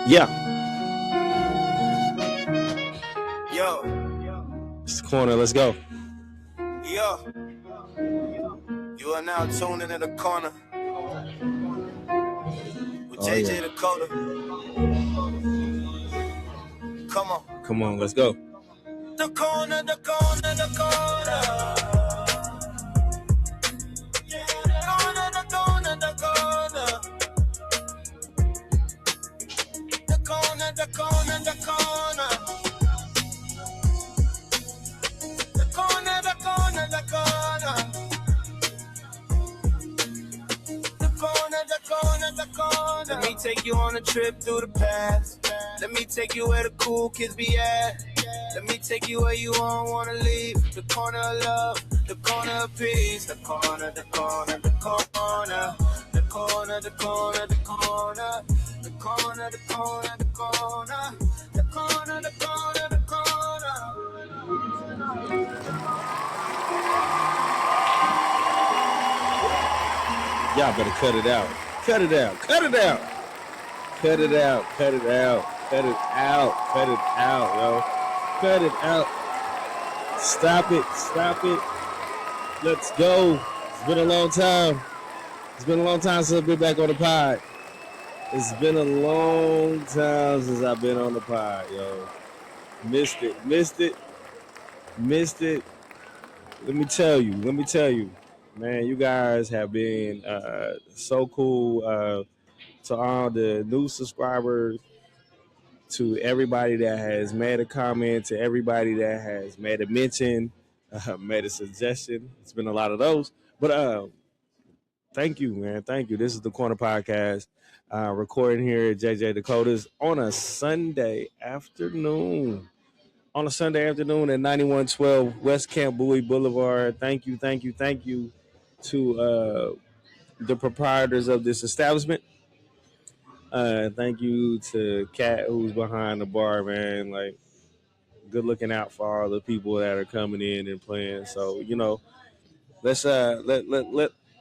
Yeah, Yo, it's the corner. Let's go. yo, you are now tuned into the corner with Oh JJ yeah. Dakota. Come on. Come on, let's go. The corner, the corner, the corner. Yeah, the corner, the corner, the corner. The corner, the corner, the corner. The corner, the corner, the corner. The corner, the corner, the corner. Let me take you on a trip through the past. Let me take you where the cool kids be at. Let me take you where you won't wanna leave. The corner of love, the corner of peace. The corner, the corner, the corner. The corner, the corner, the corner. The corner, the corner, the corner. The corner, the corner, the corner. Y'all better cut it out. Cut it out. Cut it out. Cut it out. Cut it out. Cut it out. Cut it out, yo. Cut it out. Stop it. Stop it. Let's go. It's been a long time. It's been a long time since I've been back on the pod. It's been a long time since I've been on the pod, yo. Missed it. Missed it. Missed it. Let me tell you. Let me tell you. Man, you guys have been so cool. To all the new subscribers, to everybody that has made a comment, to everybody that has made a mention, made a suggestion. It's been a lot of those. But thank you, man. Thank you. This is the Corner Podcast, recording here at JJ Dakota's on a Sunday afternoon. On a Sunday afternoon at 9112 West Camp Bowie Boulevard. Thank you, thank you, thank you to the proprietors of this establishment. Thank you to Kat, who's behind the bar, man. Like, good looking out for all the people that are coming in and playing. So, let's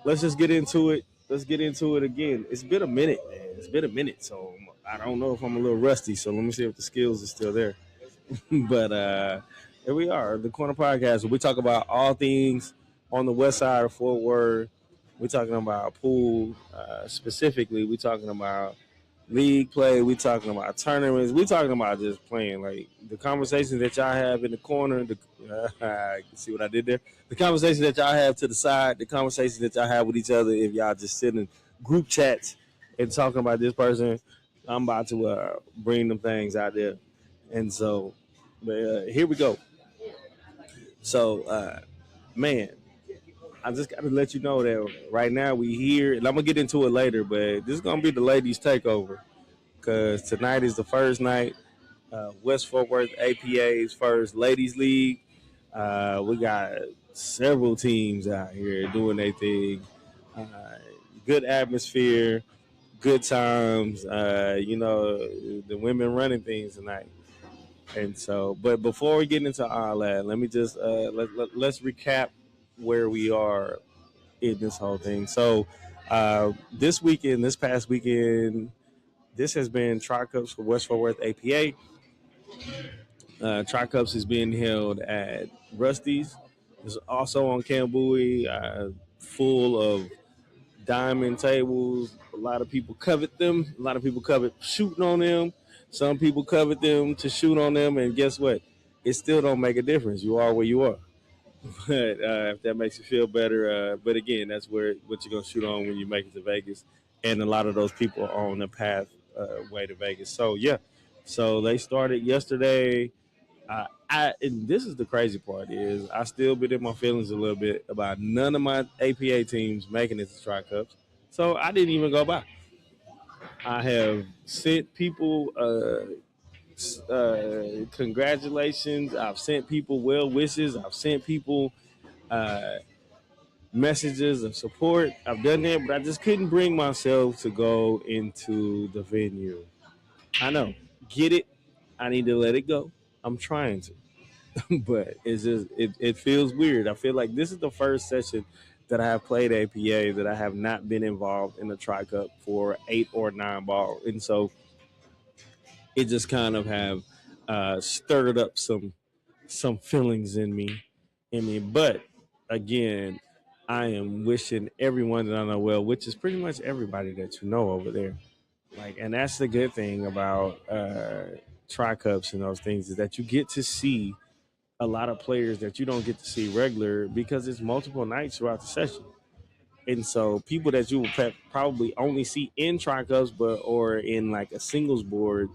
let's just get into it. Let's get into it again. It's been a minute, man. It's been a minute, so I don't know if I'm a little rusty. So let me see if the skills are still there. But here we are, the Corner Podcast, where we talk about all things on the west side of Fort Worth. We're talking about pool, specifically. We're talking about league play. We talking about tournaments. We talking about just playing. Like the conversations that y'all have in the corner. See what I did there? The conversations that y'all have to the side. The conversations that y'all have with each other. If y'all just sit in group chats and talking about this person, I'm about to bring them things out there. And so, here we go. So, man, I just got to let you know that right now we here, and I'm gonna get into it later. But this is gonna be the ladies' takeover because tonight is the first night, West Fort Worth APA's first ladies' league. We got several teams out here doing their thing. Uh, Good atmosphere, good times. The women running things tonight. And so, but before we get into all that, let me just let's recap where we are in this whole thing. So, this past weekend, this has been Tri Cups for West Fort Worth APA. Tri Cups is being held at Rusty's. It's also on Camp Bowie, full of diamond tables. A lot of people covet them. A lot of people covet shooting on them. Some people covet them to shoot on them, and guess what? It still don't make a difference. You are where you are. But if that makes you feel better, but again, that's what you're gonna shoot on when you make it to Vegas, and a lot of those people are on the path way to Vegas. So yeah, so they started yesterday. And this is the crazy part is I still been in my feelings a little bit about none of my APA teams making it to Tri Cups, so I didn't even go by. I have sent people congratulations. I've sent people well wishes. I've sent people uh, messages of support. I've done that, but I just couldn't bring myself to go into the venue. I know, get it. I need to let it go. I'm trying to, but it feels weird. I feel like this is the first session that I have played APA that I have not been involved in the Tri Cup for 8 or 9 ball, and so it just kind of have stirred up some feelings in me. But again, I am wishing everyone that I know well, which is pretty much everybody that you know over there. Like, and that's the good thing about Tri Cups and those things is that you get to see a lot of players that you don't get to see regular because it's multiple nights throughout the session. And so people that you will probably only see in Tri Cups, but or in like a singles board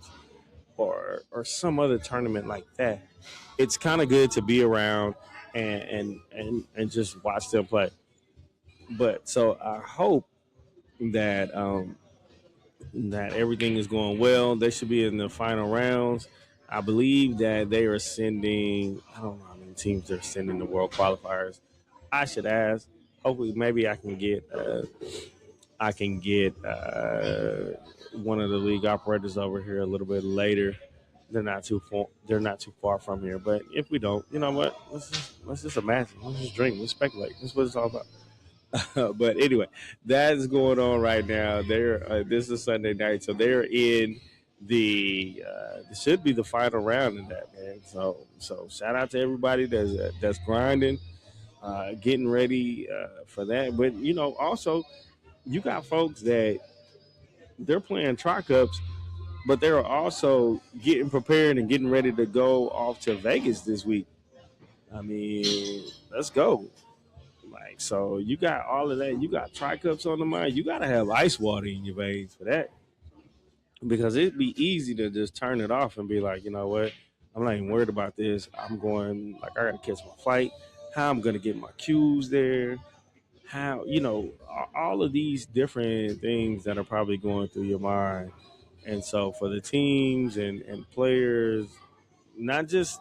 or some other tournament like that, it's kind of good to be around and just watch them play. But so I hope that that everything is going well. They should be in the final rounds. I believe that they are sending. I don't know how many teams they're sending the world qualifiers. I should ask. Hopefully, maybe I can get. One of the league operators over here a little bit later. They're not too far. They're not too far from here. But if we don't, you know what? Let's just imagine. Let's just dream. Let's speculate. That's what it's all about. But anyway, that's going on right now. They're this is Sunday night, so they're in the it should be the final round in that, man. So shout out to everybody that's grinding, getting ready for that. But you know, also you got folks that they're playing Tri Cups, but they're also getting prepared and getting ready to go off to Vegas this week. I mean, let's go. Like, so you got all of that. You got Tri Cups on the mind. You got to have ice water in your veins for that. Because it'd be easy to just turn it off and be like, you know what? I'm not even worried about this. I'm going, like, I got to catch my flight. How I'm going to get my cues there. How, all of these different things that are probably going through your mind. And so for the teams and players, not just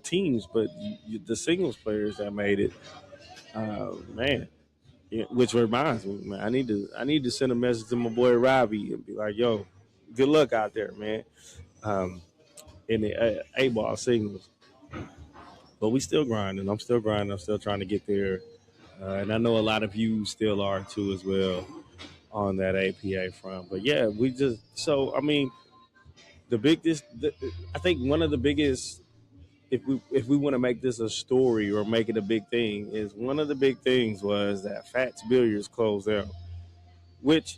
teams, but the singles players that made it, man. Yeah, which reminds me, man, I need to send a message to my boy Robbie and be like, yo, good luck out there, man. Um, in the A-ball singles, but we still grinding. I'm still grinding. I'm still trying to get there, and I know a lot of you still are too as well on that APA front. But yeah, we just so I mean, I think one of the biggest if we want to make this a story or make it a big thing, is one of the big things was that Fats Billiards closed down, which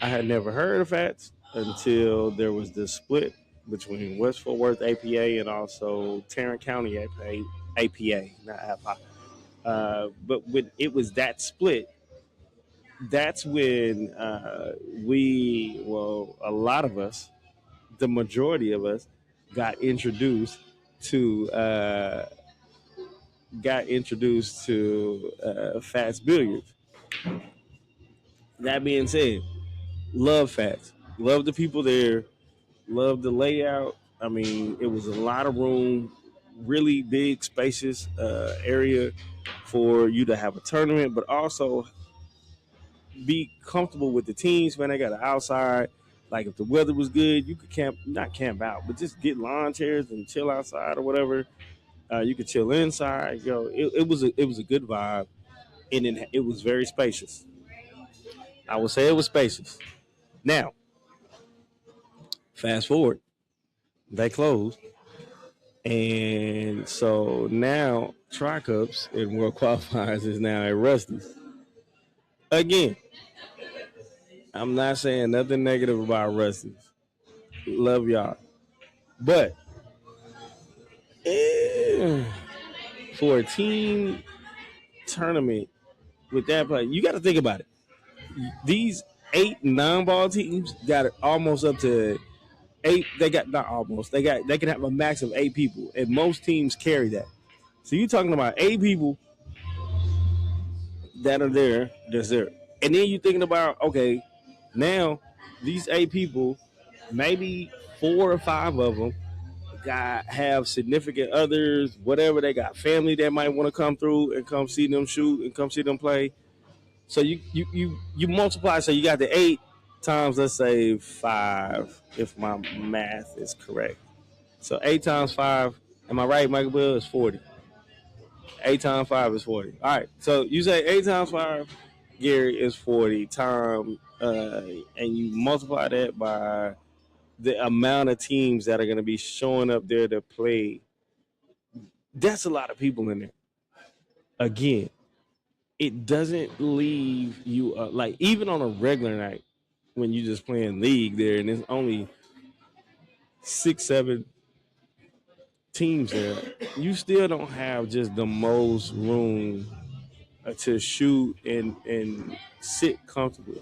I had never heard of Fats until there was this split between West Fort Worth APA and also Tarrant County APA, not APA. But when it was that split, that's when a lot of us, the majority of us, got introduced to Fats Billiards. That being said, love Fats, love the people there, love the layout. I mean, it was a lot of room, really big, spacious area for you to have a tournament, but also be comfortable with the teams. Man, they got an outside. Like if the weather was good, you could not camp out, but just get lawn chairs and chill outside or whatever. You could chill inside. It was a good vibe, and it was very spacious. I would say it was spacious. Now, fast forward, they closed, and so now Tri Cups and World Qualifiers is now at Rusty's. Again, I'm not saying nothing negative about Rusty's. Love y'all, but for a team tournament with that play, you got to think about it. These 8 non-ball teams got it almost up to 8. They got not almost. They can have a max of 8 people, and most teams carry that. So you're talking about 8 people that are there, that's there, and then you're thinking about, okay, now these 8 people, maybe 4 or 5 of them have significant others, whatever. They got family that might want to come through and come see them shoot and come see them play. So you multiply. So you got the 8 times, let's say 5, if my math is correct. So 8 times 5, am I right, Michael Bill? Is 40. 8 times 5 is 40. All right. So you say 8 times 5, Gary, is 40 times, and you multiply that by the amount of teams that are going to be showing up there to play. That's a lot of people in there. Again, it doesn't leave you like even on a regular night when you just playing league there and there's only 6, 7 teams there, you still don't have just the most room to shoot and sit comfortably.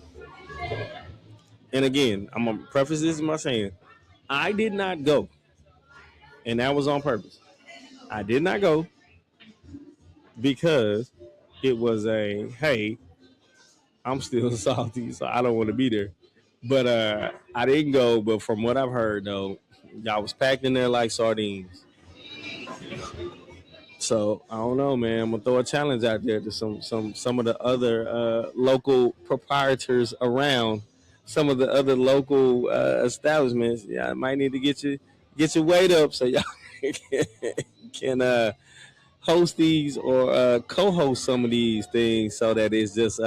And again, I'm gonna preface this by saying I did not go, and that was on purpose. I did not go because it was a hey, I'm still salty, so I don't want to be there. But I didn't go. But from what I've heard, though, y'all was packed in there like sardines. So I don't know, man. I'm gonna throw a challenge out there to some of the other local proprietors around, some of the other local establishments. Yeah, I might need to get your weight up so y'all can host these or co-host some of these things so that it's just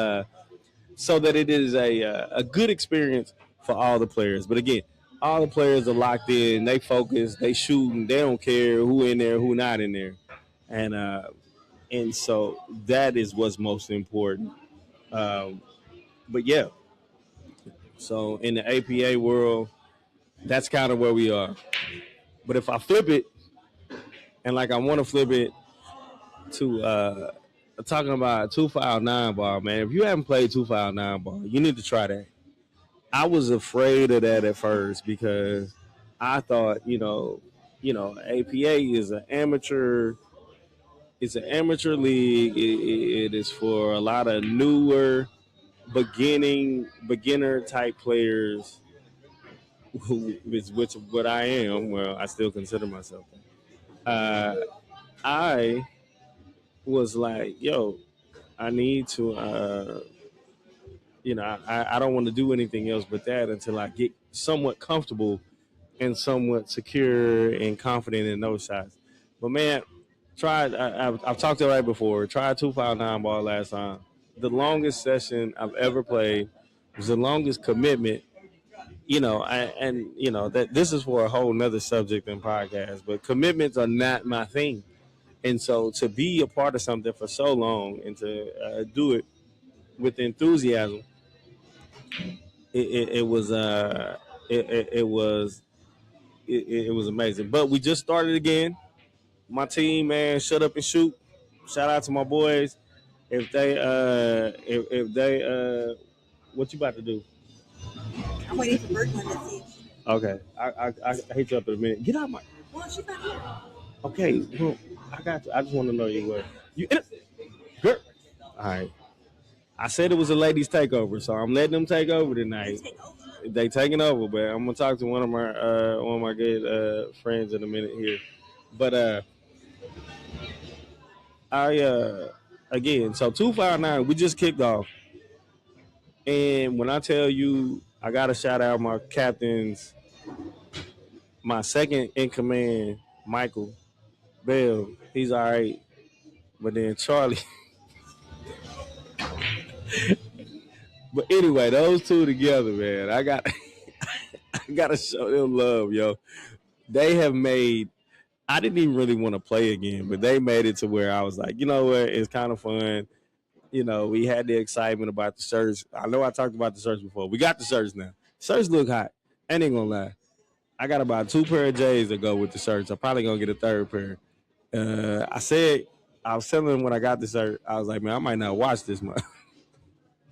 so that it is a good experience for all the players. But again, all the players are locked in. They focus. They shooting. They don't care who in there, who not in there, and so that is what's most important. Um, but yeah, so in the APA world, that's kind of where we are. But if I flip it, and like I want to flip it to talking about 259 ball, man. If you haven't played 259 ball, you need to try that. I was afraid of that at first because I thought, APA is an amateur. It's an amateur league. It is for a lot of newer, beginner type players, which what I am. Well, I still consider myself. I was like, yo, I need to, I don't want to do anything else but that until I get somewhat comfortable and somewhat secure and confident in those shots. But man, I've talked about it before. Tried 259 ball last time. The longest session I've ever played was the longest commitment. That this is for a whole nother subject and podcast. But commitments are not my thing, and so to be a part of something for so long and to do it with enthusiasm, it was it was amazing. But we just started again. My team, man, shut up and shoot. Shout out to my boys. If they what you about to do? I'm waiting for Brooklyn to see. Okay, I hit you up in a minute. Get out my. Well, she's not here. Okay, well, I got you. I just want to know you were. You girl. All right. I said it was a ladies' takeover, so I'm letting them take over tonight. They taking over, but I'm gonna talk to one of my good friends in a minute here. But again, so 259, we just kicked off, and when I tell you, I gotta shout out my captains, my second in command, Michael Bell. He's all right, but then Charlie. But anyway, those two together, man, I gotta show them love, yo. They have made. I didn't even really want to play again, but they made it to where I was like, you know what, it's kind of fun. We had the excitement about the shirts. I know I talked about the shirts before. We got the shirts now. Shirts look hot. I ain't gonna lie. I got about 2 pair of J's to go with the shirts. I'm probably gonna get a third pair. I said I was telling them when I got the shirt, I was like, man, I might not watch this month,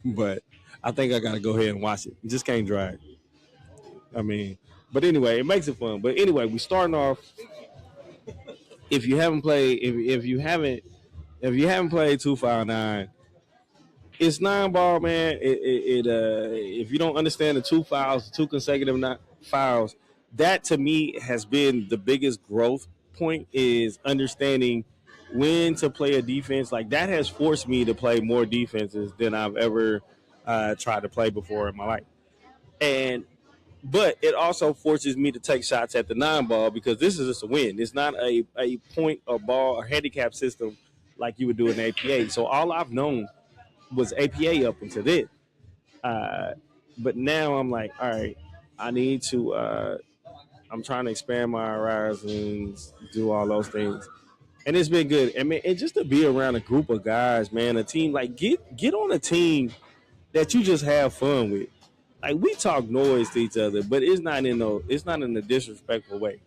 but I think I gotta go ahead and watch it. You just can't dry it. I mean, but anyway, it makes it fun. But anyway, we starting off. If you haven't played, if you haven't played 259, it's 9 ball, man. If you don't understand the 2 fouls, 2 consecutive fouls, that to me has been the biggest growth point is understanding when to play a defense. Like that has forced me to play more defenses than I've ever tried to play before in my life. But it also forces me to take shots at the 9 ball because this is just a win. It's not a point or ball or handicap system like you would do in APA. So all I've known was APA up until then. Uh, but now I'm like, all right, I need to. I'm trying to expand my horizons, do all those things, and it's been good. I mean, and just to be around a group of guys, man, a team like get on a team that you just have fun with. Like we talk noise to each other, but it's not in a disrespectful way.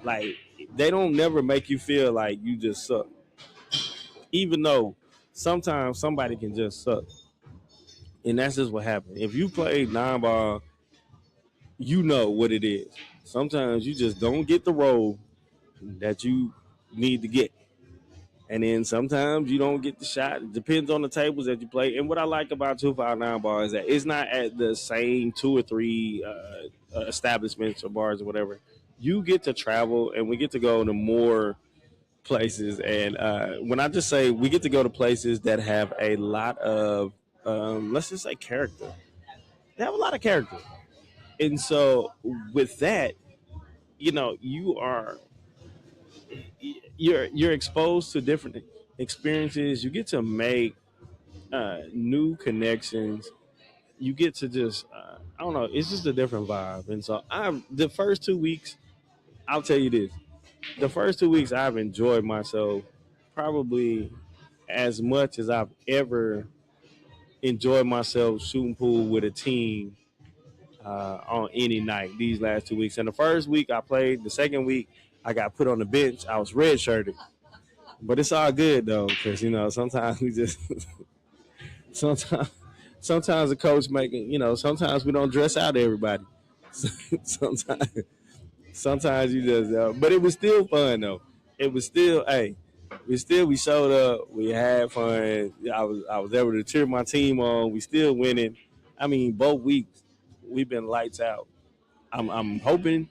Like they don't never make you feel like you just suck, even though sometimes somebody can just suck, and that's just what happened. If you play nine ball, you know what it is. Sometimes you just don't get the role that you need to get. And then sometimes you don't get the shot. It depends on the tables that you play. And what I like about 259 ball is that it's not at the same two or three establishments or bars or whatever. You get to travel, and we get to go to more places. And when I just say we get to go to places that have a lot of, let's just say, character, they have a lot of character. And so with that, you are you're exposed to different experiences. You get to make new connections. You get to just I don't know. It's just a different vibe. And so I'm the first 2 weeks. I'll tell you this: the first 2 weeks I've enjoyed myself probably as much as I've ever enjoyed myself shooting pool with a team on any night these last 2 weeks. And the first week I played. The second week I got put on the bench. I was redshirted. But it's all good though, because sometimes we just sometimes sometimes the coach making sometimes we don't dress out everybody. sometimes sometimes you just but it was still fun though. It was still we showed up, we had fun. I was able to cheer my team on. We still winning. I mean, both weeks we've been lights out. I'm hoping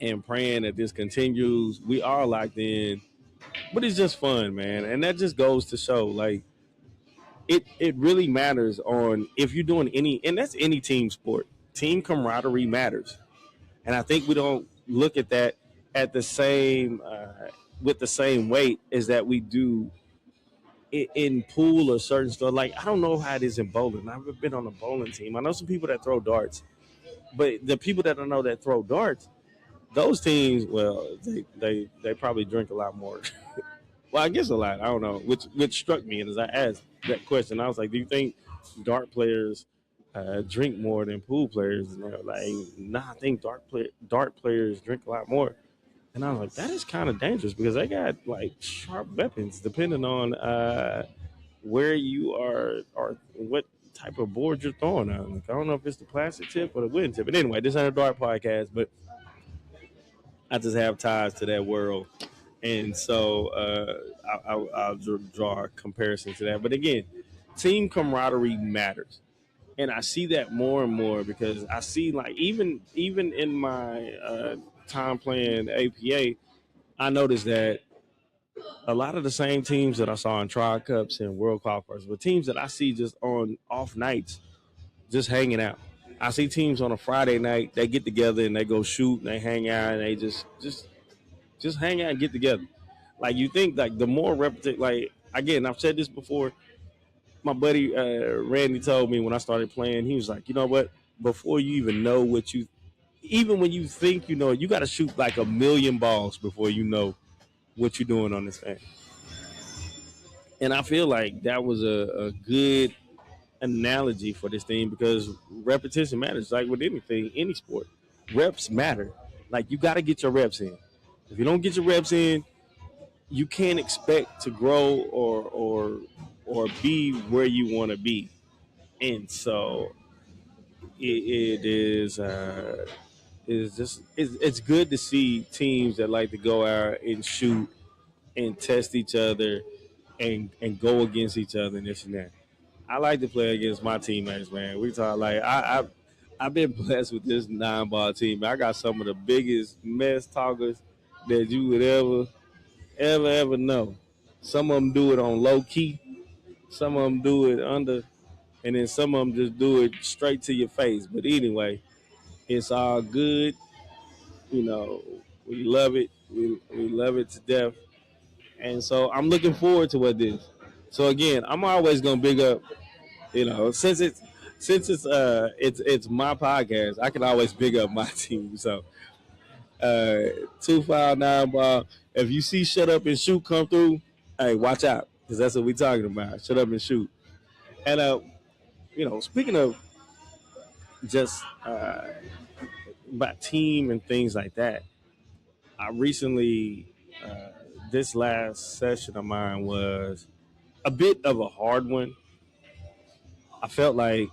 and praying that this continues. We are locked in, but it's just fun, man, and that just goes to show like it really matters on if you're doing any, and that's any team sport. Team camaraderie matters, and I think we don't look at that at the same with the same weight as that we do in pool or certain stuff. Like I don't know how it is in bowling. I've never been on a bowling team. I know some people that throw darts, but the people that I know that throw darts, those teams, well, they probably drink a lot more. Well, I guess a lot. I don't know. Which struck me, and as I asked that question, I was like, "Do you think dart players drink more than pool players?" And they were like, "Nah, I think dart players drink a lot more." And I was like, "That is kind of dangerous because they got like sharp weapons depending on where you are or what type of board you're throwing on. Like, I don't know if it's the plastic tip or the wooden tip. But anyway, this ain't a dart podcast, but I just have ties to that world." And so I'll draw a comparison to that. But again, team camaraderie matters, and I see that more and more because I see like even in my time playing APA, I noticed that a lot of the same teams that I saw in Tri Cups and World Qualifiers were teams that I see just on off nights, just hanging out. I see teams on a Friday night, they get together and they go shoot and they hang out and they just hang out and get together. Like you think like the more repetition, like again, I've said this before. My buddy Randy told me when I started playing, he was like, you know what? Before you even know what even when you think you know, you got to shoot like a million balls before you know what you're doing on this thing. And I feel like that was a good analogy for this thing because repetition matters. Like with anything, any sport, reps matter. Like you got to get your reps in. If you don't get your reps in, you can't expect to grow or be where you want to be. And so it is just it's good to see teams that like to go out and shoot and test each other and go against each other and this and that. I like to play against my teammates, man. We talk like I've been blessed with this nine ball team. I got some of the biggest mess talkers that you would ever know. Some of them do it on low key. Some of them do it under, and then some of them just do it straight to your face. But anyway, it's all good. You know, we love it. We love it to death. And so I'm looking forward to what this. So again, I'm always gonna big up, since it's my podcast, I can always big up my team. So 259 ball. If you see Shut Up and Shoot come through, hey, watch out, because that's what we talking about. Shut Up and Shoot. And speaking of just about team and things like that, I recently this last session of mine was a bit of a hard one. I felt like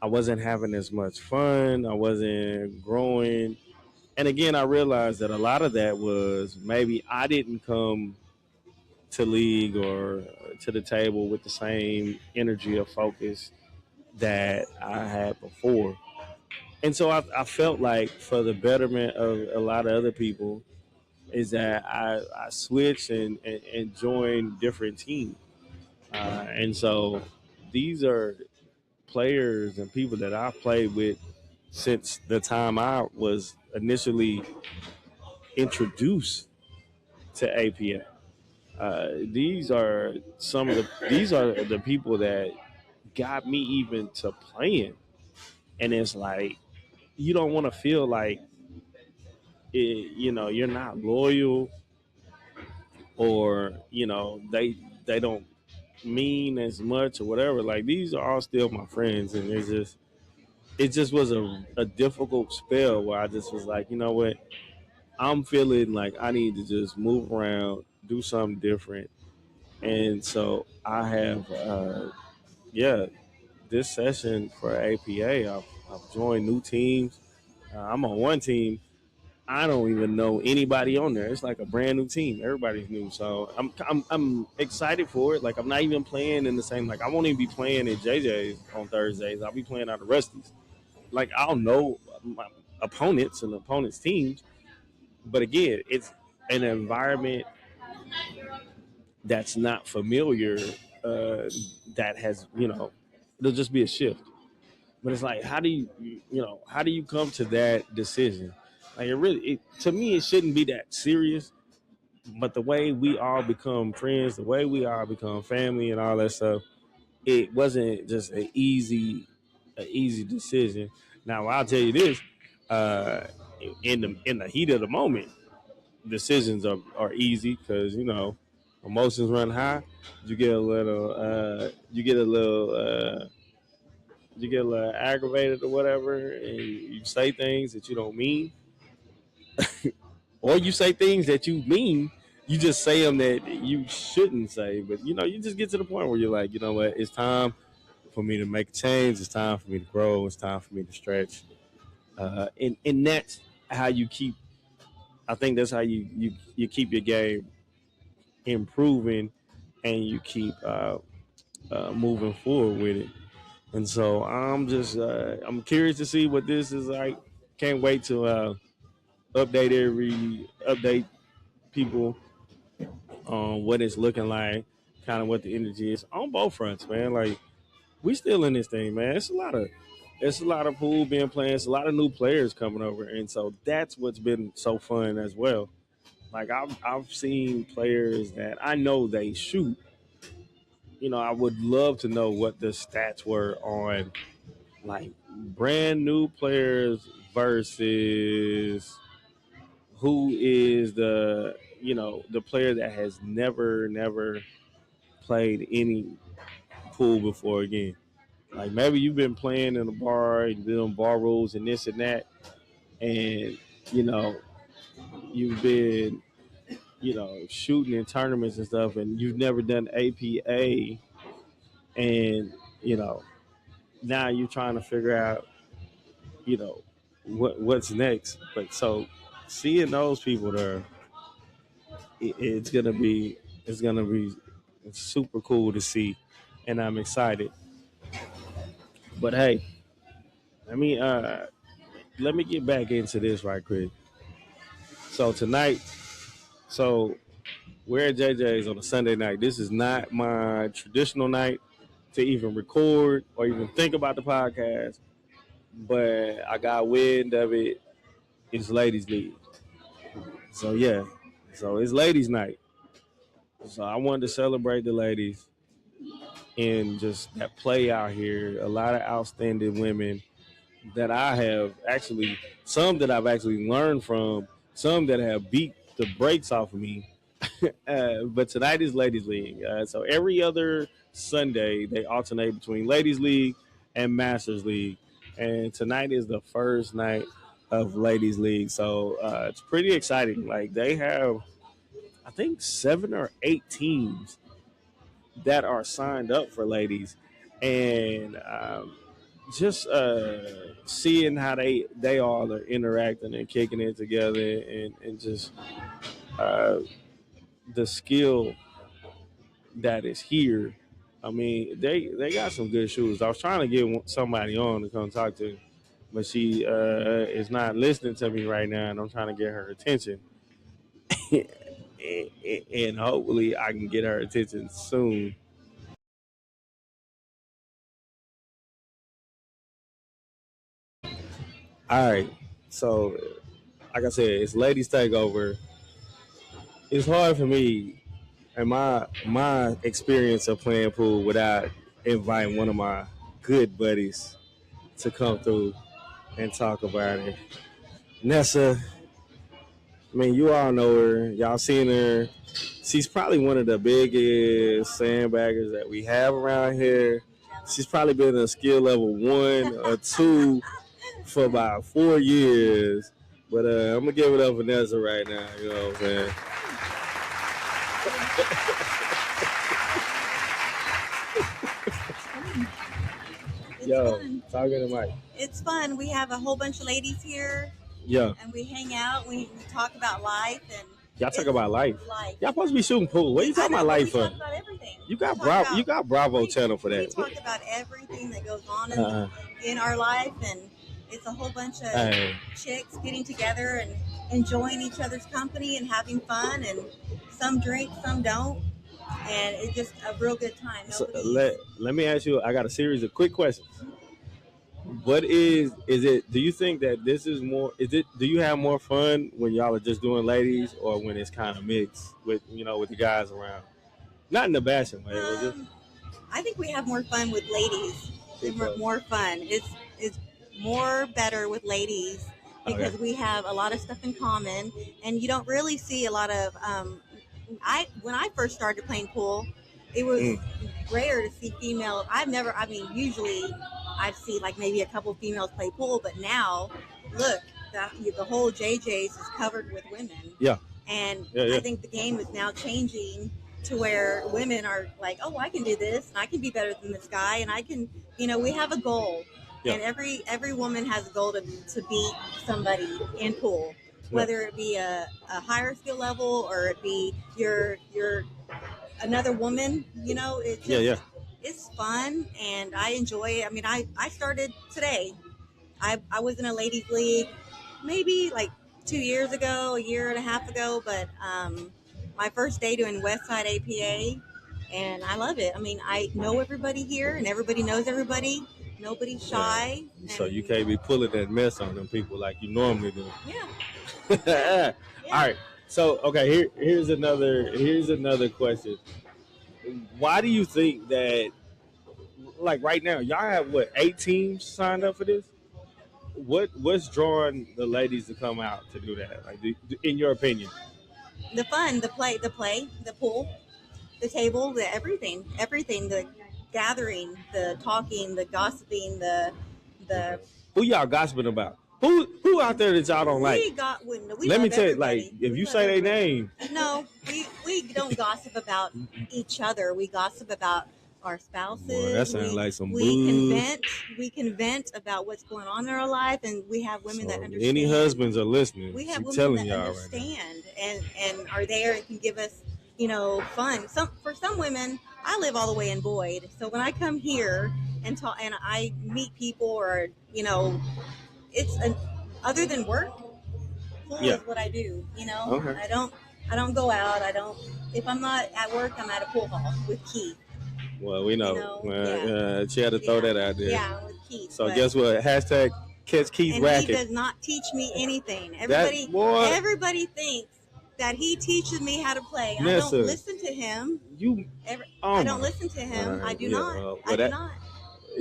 I wasn't having as much fun. I wasn't growing. And again, I realized that a lot of that was maybe I didn't come to league or to the table with the same energy or focus that I had before. And so I felt like for the betterment of a lot of other people is that I switched and joined different teams. And so these are players and people that I've played with since the time I was initially introduced to APA. These are the people that got me even to playing, and it's like you don't want to feel like you're not loyal, or they don't mean as much or whatever. Like these are all still my friends, and it just was a difficult spell where I just was like, you know what, I'm feeling like I need to just move around, do something different. And so I have, this session for APA, I've joined new teams. I'm on one team. I don't even know anybody on there. It's like a brand new team. Everybody's new, so I'm excited for it. Like I'm not even playing in the same. Like I won't even be playing at JJ's on Thursdays. I'll be playing out of Rusty's. Like I'll know my opponents and opponents' teams, but again, it's an environment that's not familiar. That has it'll just be a shift. But it's like, how do you come to that decision? Like to me, it shouldn't be that serious. But the way we all become friends, the way we all become family, and all that stuff, it wasn't just an easy decision. Now I'll tell you this: uh, in the heat of the moment, decisions are easy because emotions run high. You get a little, you get a little aggravated or whatever, and you say things that you don't mean, or you say things that you mean. You just say them that you shouldn't say, but you just get to the point where you're like, you know what, it's time for me to make a change. It's time for me to grow. It's time for me to stretch. And that's how you keep. I think that's how you keep your game improving, and you keep moving forward with it. And so I'm curious to see what this is like. Can't wait to update people on what it's looking like, kind of what the energy is on both fronts, man. Like we still in this thing, man. It's a lot of pool being played. It's a lot of new players coming over, and so that's what's been so fun as well. Like I've seen players that I know they shoot. I would love to know what the stats were on like brand new players versus who is the player that has never played any pool before again. Like maybe you've been playing in a bar and doing bar rules and this and that, and you know you've been shooting in tournaments and stuff, and you've never done APA, and you know now you're trying to figure out you know what's next. But so seeing those people there, it's gonna be super cool to see, and I'm excited. But hey, let me uh let me get back into this right quick. So tonight, so we're at JJ's on a Sunday night. This is not my traditional night to even record or even think about the podcast, but I got wind of it. It's ladies' league, so yeah, so it's ladies' night. So I wanted to celebrate the ladies and just that play out here. A lot of outstanding women that I have actually, some that I've actually learned from, some that have beat the brakes off of me. But tonight is Ladies League. So every other Sunday, they alternate between Ladies League and Masters League. And tonight is the first night of Ladies League. So it's pretty exciting. Like they have, I think, 7 or 8 teams that are signed up for ladies. And just seeing how they all are interacting and kicking it together and just uh, the skill that is here. I mean, they got some good shooters. I was trying to get somebody on to come talk to, but she is not listening to me right now, and I'm trying to get her attention. And hopefully, I can get her attention soon. All right, so like I said, it's ladies takeover. It's hard for me and my experience of playing pool without inviting one of my good buddies to come through and talk about it. Nessa, I mean, you all know her. Y'all seen her. She's probably one of the biggest sandbaggers that we have around here. She's probably been a skill level 1 or 2 for about 4 years. But I'm gonna give it up for Nessa right now. You know what I'm saying? It's Yo, fun. talking to Mike. It's fun. We have a whole bunch of ladies here, Yeah, and we hang out. We talk about life and y'all talk about life. life. Y'all supposed to be shooting pool. What are you I talking know, about but life we for? talk about everything. You got We talk Bravo. about- You got Bravo we, channel for we that. talk about everything that goes on Uh, in our life, and it's a whole bunch of hey, chicks getting together and enjoying each other's company and having fun. And some drink, some don't, and it's just a real good time. so Nobody. let me ask you. I got a series of quick questions. What is it? Do you think that this is more? Is it? Do you have more fun when y'all are just doing ladies, or when it's kind of mixed with with the guys around? Not in the bashing way, but just Um, I think we have more fun with ladies. big More, fun. more fun. It's more better with ladies Okay. because we have a lot of stuff in common, and you don't really see a lot of. I when I first started playing pool, it was Mm. rare to see female. I've never. I mean, usually I'd see like maybe a couple females play pool, but now, look, the whole JJ's is covered with women. Yeah. And Yeah. Yeah. I think the game is now changing to where women are like, oh, I can do this, and I can be better than this guy, and I can, we have a goal, Yeah. and every woman has a goal to beat somebody in pool, Yeah. whether it be a higher skill level or it be your another woman. It's Yeah. Yeah. just it's fun, and I enjoy it. I mean, I started today. I was in a ladies league maybe like 2 years ago, a year and a half ago, but my first day doing Westside APA, and I love it. I mean, I know everybody here, and everybody knows everybody. Nobody's shy. So you and- can't be pulling that mess on them people like you normally do. Yeah. All Yeah. right. So okay, here's another question. Why do you think that, like right now, y'all have what, 8 teams signed up for this? What's drawing the ladies to come out to do that? Like, in your opinion? The fun, the play, the pool, the table, the everything, the gathering, the talking, the gossiping, the Who y'all gossiping about? Who out there that y'all don't like? we Let me love tell you, like, everybody. if We you love say their everybody. name, No, we don't gossip about each other. We gossip about our spouses. boy, that sounds like some we boo. can vent about what's going on in our life, and we have women that So understand. any husbands are listening. We have I'm women telling that y'all right now. understand and are there and can give us, fun. For some women, I live all the way in Boyd, so when I come here and talk and I meet people, or it's an other than work. Pool Yeah. is what I do. Okay. I don't go out. I don't. If I'm not at work, I'm at a pool hall with Keith. Well, we know. Yeah. She had to throw that out there. Yeah, with Keith. So but- guess what? Hashtag catch Keith and he racket. does not teach me anything. That boy. Everybody thinks that he teaches me how to play. I Nessa, don't listen to him. You, oh I don't my. listen to him. I do Yeah, not. well, I do that, not.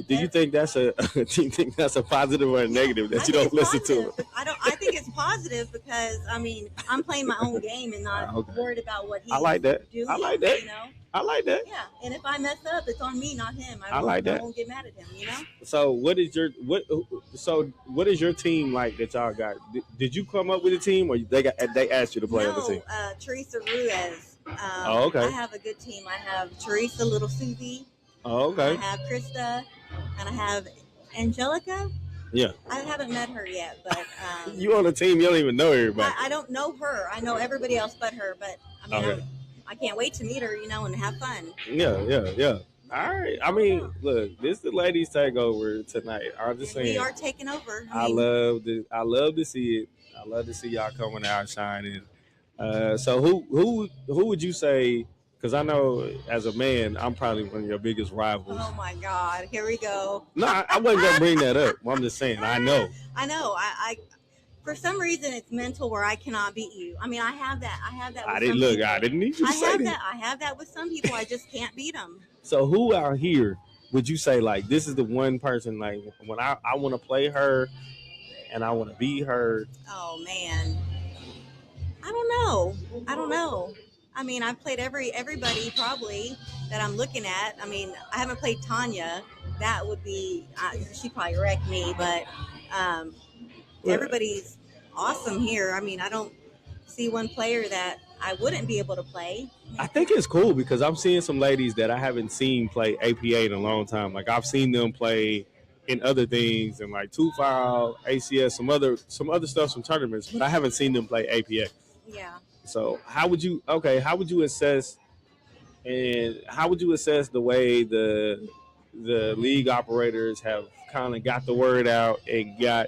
do you think that's a do you think that's a positive or a negative that I you think don't it's listen to positive. him? I think it's positive because I mean I'm playing my own game and not Okay. worried about what he's I like that. doing. I like that. You know. I like that. Yeah, and if I mess up, it's on me, not him. I like that. I won't get mad at him. You know. So what is your what? So what is your team like that y'all got? Did you come up with a team, or they asked you to play on the team? No, Teresa Ruiz. Oh, okay. I have a good team. I have Teresa, Little Susie. Oh, okay. I have Krista, and I have Angelica. Yeah. I haven't met her yet, but you on a team, you don't even know everybody. I don't know her. I know everybody else but her, but I mean, Okay. I can't wait to meet her, you know, and have fun. Yeah. All right. I mean, look, this is the ladies takeover tonight. I'm just saying. We are taking over. I love to see it. I love to see y'all coming out shining. So who would you say? Because I know as a man, I'm probably one of your biggest rivals. Oh my God! Here we go. No, I wasn't gonna bring that up. I'm just saying. I know. I for some reason it's mental where I cannot beat you. I mean, I have that. I didn't look. I didn't need you to say that. I have that with some people. I just can't beat them. So who out here would you say like this is the one person like when I want to play her and I want to beat her? Oh man, I don't know. I mean, I've played everybody probably that I'm looking at. I mean, I haven't played Tanya. That would be she'd probably wreck me, but everybody's awesome here. I mean, I don't see one player that I wouldn't be able to play. I think it's cool because I'm seeing some ladies that I haven't seen play APA in a long time. Like I've seen them play in other things and like 2-file, ACS, some other stuff, some tournaments, but I haven't seen them play APA. Yeah. So how would you assess the way the league operators have kind of got the word out and got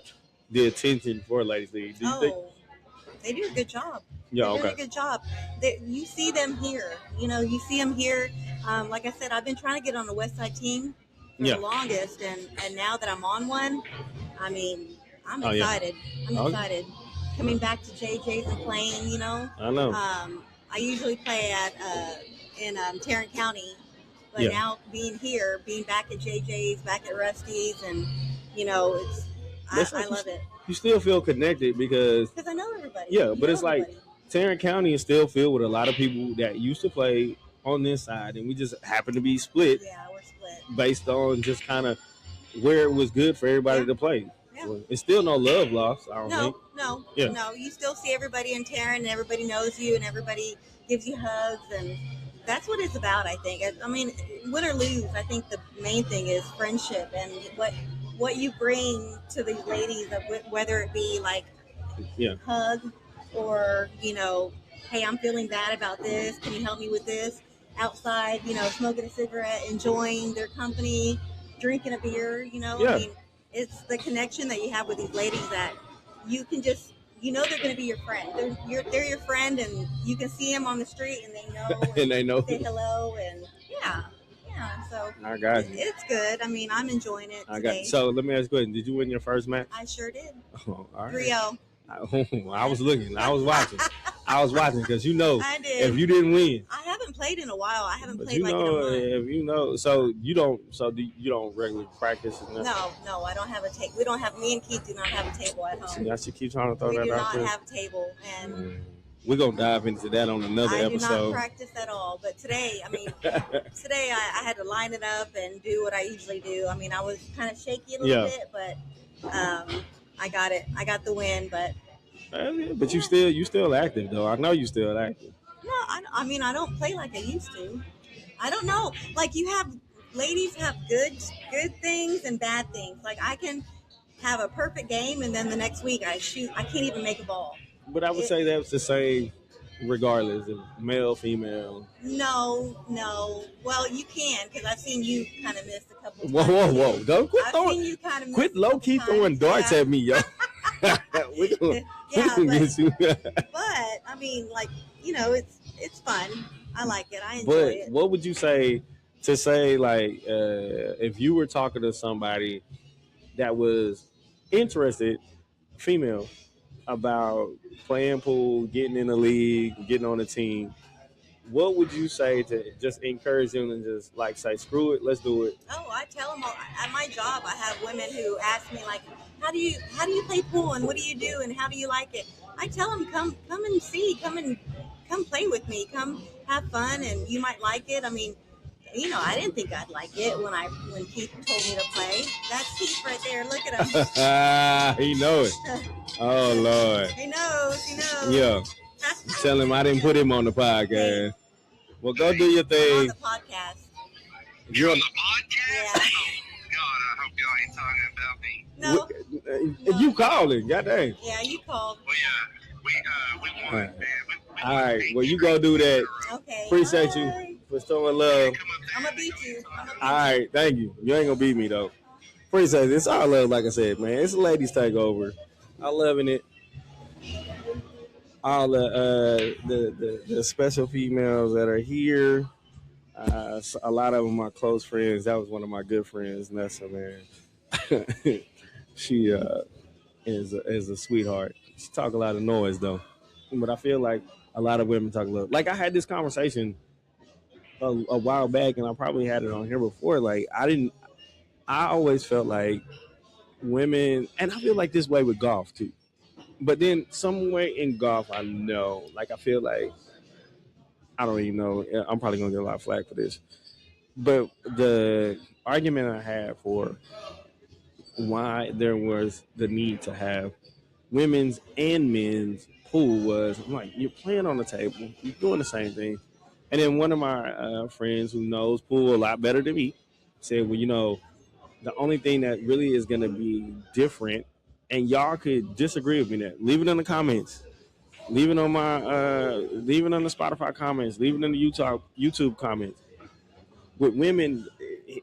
the attention for Ladies League? Do you think they do a good job? Yeah, they okay. do a good job. You see them here. You know, you see them here. Like I said, I've been trying to get on the West Side team for the longest, and now that I'm on one, I mean, I'm excited. I'm excited. Coming back to JJ's and playing, you know. I know. I usually play in Tarrant County, but now being here, being back at JJ's, back at Rusty's, and you know, I love it. You still feel connected because I know everybody. Yeah, but it's like Tarrant County is still filled with a lot of people that used to play on this side, and we just happen to be split. Yeah, we're split based on just kind of where it was good for everybody to play. Yeah. Well, it's still no love lost. I don't think. No. You still see everybody in Tarrant, and everybody knows you, and everybody gives you hugs, and that's what it's about. I think. I mean, win or lose, I think the main thing is friendship and what you bring to these ladies, whether it be like hug or you know, hey, I'm feeling bad about this. Can you help me with this? Outside, you know, smoking a cigarette, enjoying their company, drinking a beer. You know, I mean, it's the connection that you have with these ladies that you can just, you know, they're going to be your friend. They're your friend, and you can see them on the street, and they know, and they know, say hello, and yeah. So I got you. It's good. I mean, I'm enjoying it. I got you. So let me ask you, did you win your first match? I sure did. Oh, all right. 3-0. I was looking. I was watching. Because you know, I did. If you didn't win, I haven't played in a while. I haven't played in a month. If you know, so you don't regularly practice. No, I don't have a table. We don't have. Me and Keith do not have a table at home. I should keep trying to throw that out there. We do not have a table, and we're gonna dive into that on another episode. I do not practice at all. But today, I mean, I had to line it up and do what I usually do. I mean, I was kind of shaky a little bit, but I got it. I got the win, but. But you still active though. I know you still active. No, I mean I don't play like I used to. I don't know. Like ladies have good things and bad things. Like I can have a perfect game and then the next week I can't even make a ball. But I would say that's the same regardless of male, female. No. Well, you can because I've seen you kind of miss a couple. Whoa! Don't quit throwing. Seen you kind of quit low key throwing darts at me, yo. But I mean, like, you know, it's fun. I like it. I enjoy it. What would you say like if you were talking to somebody that was interested, female, about playing pool, getting in the league, getting on the team, what would you say to just encourage them and just like say, screw it, let's do it? Oh, I tell them all at my job. I have women who ask me like, how do you play pool and what do you do and how do you like it? I tell them come and see, come play with me, come have fun, and you might like it. I mean, I didn't think I'd like it when Keith told me to play. That's Keith right there. Look at him. He know it. Oh Lord. He knows. Yeah. Tell him I didn't put him on the podcast. Well, go do your I'm on thing. the podcast. You're On the podcast? Yeah. Oh, God, I hope y'all ain't talking about me. No. You calling? Goddamn. Yeah, you called. Well, yeah, we won, man. All right. Well, you go do that. Okay. Appreciate bye. you for showing love. I'm gonna beat you. All right. Thank you. You ain't gonna beat me though. Appreciate it. It's all love, like I said, man. It's a ladies takeover. I'm loving it. All the special females that are here. A lot of them are close friends. That was one of my good friends, Nessa, man. She is a sweetheart. She talk a lot of noise though, but I feel like a lot of women talk a little. Like I had this conversation a while back, and I probably had it on here before. Like I always felt like women, and I feel like this way with golf too. But then somewhere in golf, I know, like I feel like I don't even know. I'm probably gonna get a lot of flack for this, but the argument I had for why there was the need to have women's and men's pool was, I'm like, you're playing on the table, you're doing the same thing. And then one of my friends who knows pool a lot better than me said, well, the only thing that really is going to be different, and y'all could disagree with me that, leave it in the comments, leave it on leave it on the Spotify comments, leave it in the YouTube comments. With women,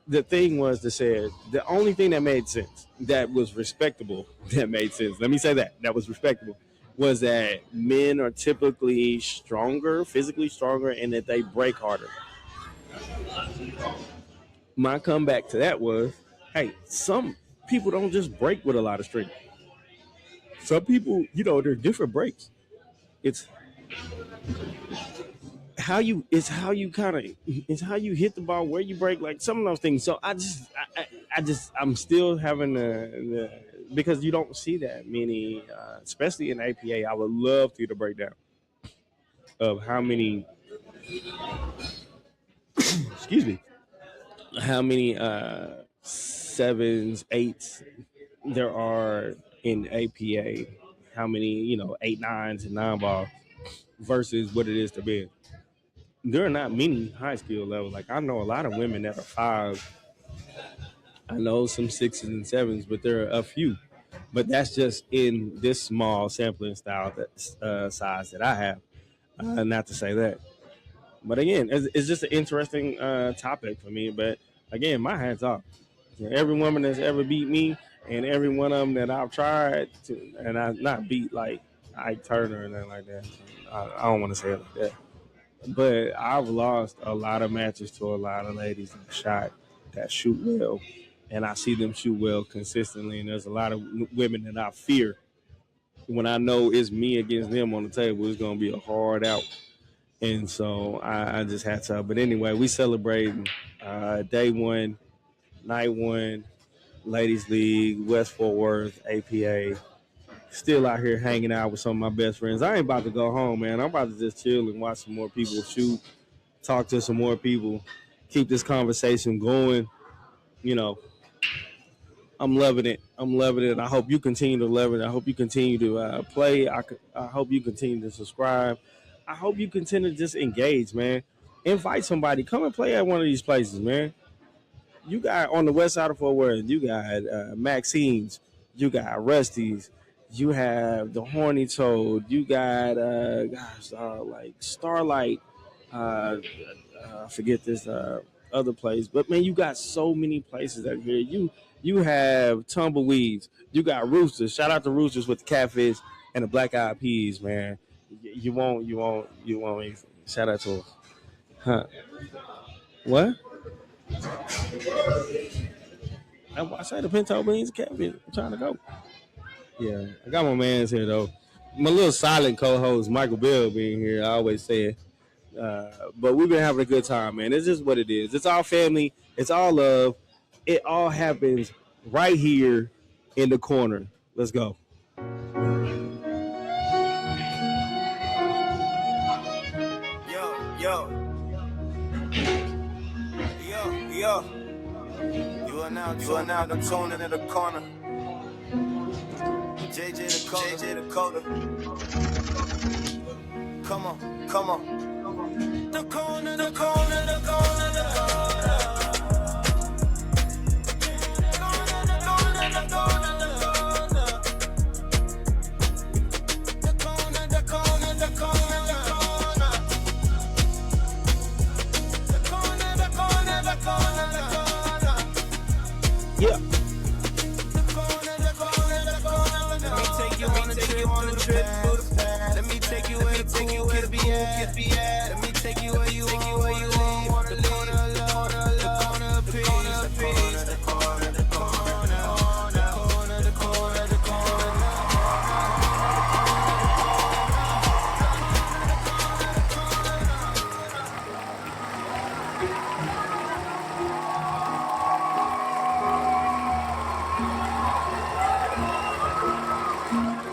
the thing was to say the only thing that made sense, that was respectable, that made sense. Let me say that was respectable, was that men are typically stronger, physically stronger, and that they break harder. My comeback to that was, hey, some people don't just break with a lot of strength. Some people, they're different breaks. It's how you hit the ball, where you break, like some of those things. So I'm still having because you don't see that many, especially in APA. I would love to break down of how many excuse me, how many sevens, eights there are in APA, how many, 8, 9s and 9 ball versus what it is to be. There are not many high skill levels. Like I know a lot of women that are 5. I know some 6s and 7s, but there are a few. But that's just in this small sampling style size that I have. Not to say that. But again, it's just an interesting topic for me. But again, my hands off. Every woman that's ever beat me, and every one of them that I've tried to, and I not beat like Ike Turner or nothing like that. I don't want to say it like that. But I've lost a lot of matches to a lot of ladies that shoot well, and I see them shoot well consistently. And there's a lot of women that I fear when I know it's me against them on the table. It's gonna be a hard out, and so I just had to. But anyway, we celebrating day 1, night 1, Ladies League, West Fort Worth, APA. Still out here hanging out with some of my best friends. I ain't about to go home, man. I'm about to just chill and watch some more people shoot, talk to some more people, keep this conversation going. I'm loving it. I hope you continue to love it. I hope you continue to play. I hope you continue to subscribe. I hope you continue to just engage, man. Invite somebody. Come and play at one of these places, man. You got on the west side of Fort Worth, you got Maxine's, you got Rusty's, you have the Horny Toad, you got like Starlight, I forget this other place, but man, you got so many places out here. You have Tumbleweeds, you got Roosters. Shout out to Roosters with the catfish and the black eyed peas, man. You won't even shout out to them. Huh? What? I say the pinto beans, catfish. I'm trying to go. Yeah, I got my man's here though. my little silent co-host, Michael Bell, being here. I always say it. But we've been having a good time, man. It's just what it is. It's all family. It's all love. It all happens right here in the corner. Let's go. Yo. You are now the corner in the corner. JJ the Coder. Come on. The corner. Yeah. Let me take you on a trip through the past. Let me take you where the cool kids be at. Let me take you where you want to leave. The corner of peace.